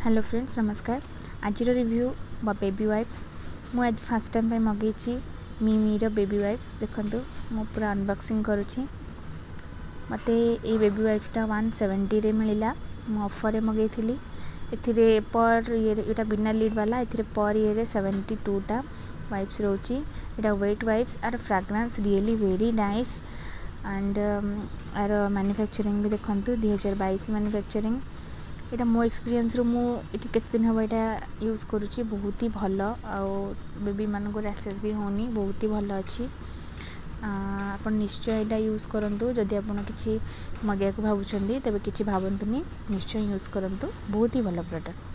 Hello friends नमस्कार। आज review baby wipes मु आज फर्स्ट टाइम पे मगेची मिमीर बेबी वाइप्स देखु मु पूरा अनबॉक्सिंग करुँची। मत ये बेबी वाइप्सटा 170 रे मिला मु ऑफर मगई थी। एथिरे पर ये बिना लीड वाला एथिरे पर ये 72 टा वाइप्स रोची। एटा वेट वाइप्स आर fragrance really very nice and आर मैन्युफैक्चरिंग भी देखु 2022 मैन्युफैक्चरिंग। यहाँ मो एक्सपीरियंस रू मुझे केते दिन हम यहाँ यूज करुँची बहुत ही भल बेबी मान को रैसेस भी होनी बहुत ही भल अच्छी। आप निश्चय यहाँ यूज करूँ जदि आप कि मगैया भावुं तेज कि भावतुनि निश्चय यूज करूँ बहुत ही भल प्रोडक्ट।